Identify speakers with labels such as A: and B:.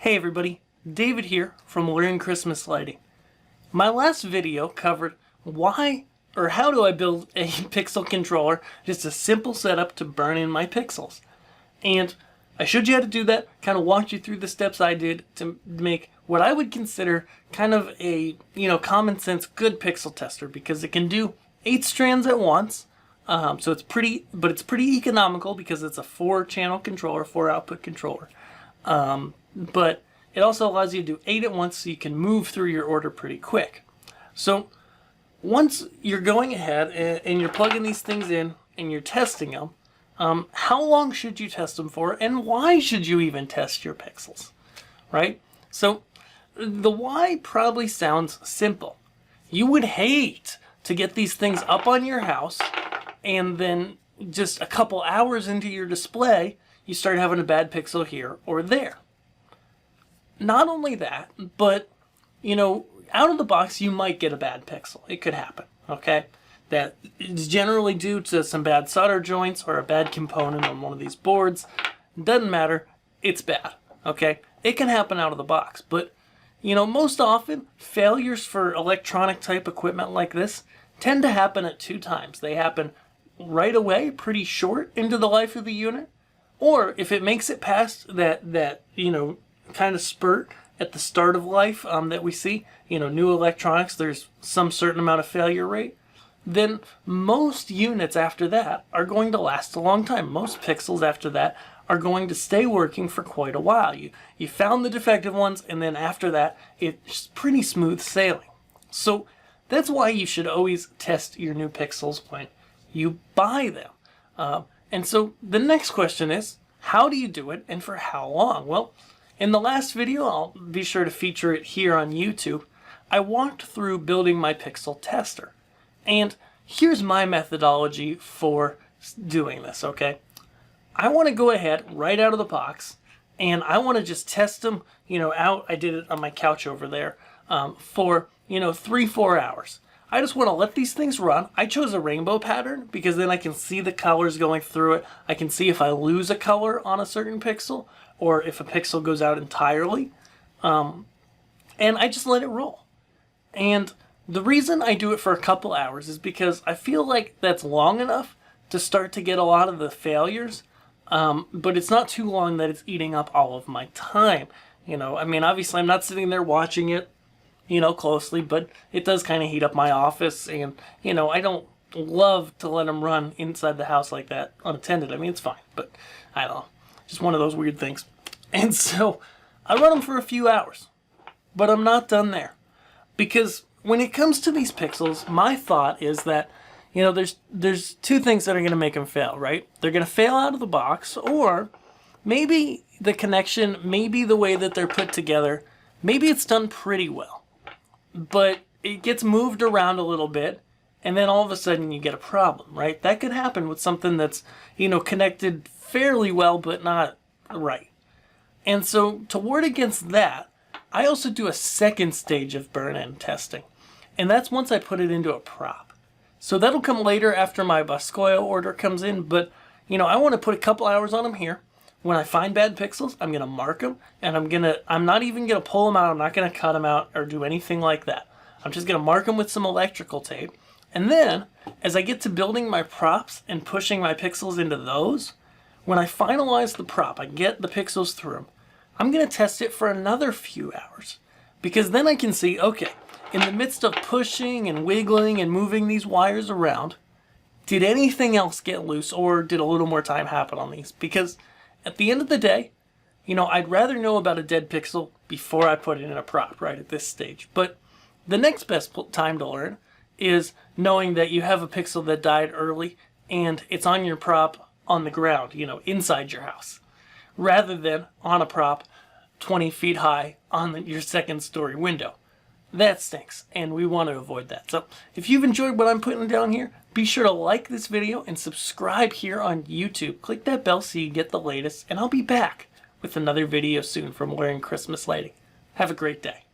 A: Hey everybody, David here from Learning Christmas Lighting. My last video covered how do I build a pixel controller, just a simple setup to burn in my pixels. And I showed you how to do that, kind of walked you through the steps I did to make what I would consider kind of a, common sense good pixel tester, because it can do 8 strands at once. So it's pretty economical because it's a 4-channel controller, 4-output controller. But it also allows you to do 8 at once, so you can move through your order pretty quick. So once you're going ahead and you're plugging these things in and you're testing them, how long should you test them for, and why should you even test your pixels, right? So the why probably sounds simple. You would hate to get these things up on your house and then just a couple hours into your display, you start having a bad pixel here or there. Not only that, but, out of the box, you might get a bad pixel. It could happen, okay? That is generally due to some bad solder joints or a bad component on one of these boards. Doesn't matter, it's bad, okay? It can happen out of the box, but, most often, failures for electronic type equipment like this tend to happen at 2 times. They happen right away, pretty short into the life of the unit, or if it makes it past that kind of spurt at the start of life that we see, new electronics, there's some certain amount of failure rate, then most units after that are going to last a long time. Most pixels after that are going to stay working for quite a while. You found the defective ones, and then after that, it's pretty smooth sailing. So that's why you should always test your new pixels when you buy them. And so the next question is, how do you do it and for how long? Well, in the last video, I'll be sure to feature it here on YouTube, I walked through building my pixel tester. And here's my methodology for doing this, okay? I want to go ahead right out of the box, and I want to just test them, out. I did it on my couch over there for, 3-4 hours. I just want to let these things run. I chose a rainbow pattern because then I can see the colors going through it. I can see if I lose a color on a certain pixel or if a pixel goes out entirely. And I just let it roll. And the reason I do it for a couple hours is because I feel like that's long enough to start to get a lot of the failures, but it's not too long that it's eating up all of my time. Obviously I'm not sitting there watching it, closely, but it does kind of heat up my office, and, I don't love to let them run inside the house like that unattended. It's fine, but I don't know, just one of those weird things. And so I run them for a few hours, but I'm not done there, because when it comes to these pixels, my thought is that, there's 2 things that are going to make them fail, right? They're going to fail out of the box, or maybe the connection, maybe the way that they're put together, maybe it's done pretty well, but it gets moved around a little bit, and then all of a sudden you get a problem, right? That could happen with something that's, connected fairly well, but not right. And so to ward against that, I also do a second stage of burn-in testing, and that's once I put it into a prop. So that'll come later after my Boscoyo order comes in, but, I want to put a couple hours on them here. When I find bad pixels, I'm going to mark them, and I'm not even going to pull them out. I'm not going to cut them out or do anything like that. I'm just going to mark them with some electrical tape. And then, as I get to building my props and pushing my pixels into those, when I finalize the prop, I get the pixels through them, I'm going to test it for another few hours. Because then I can see, okay, in the midst of pushing and wiggling and moving these wires around, did anything else get loose, or did a little more time happen on these? Because at the end of the day, I'd rather know about a dead pixel before I put it in a prop right at this stage. But the next best time to learn is knowing that you have a pixel that died early and it's on your prop on the ground, inside your house, rather than on a prop 20 feet high on your 2nd story window. That stinks, and we want to avoid that. So if you've enjoyed what I'm putting down here, be sure to like this video and subscribe here on YouTube. Click that bell so you get the latest, and I'll be back with another video soon from Learning Christmas Lighting. Have a great day.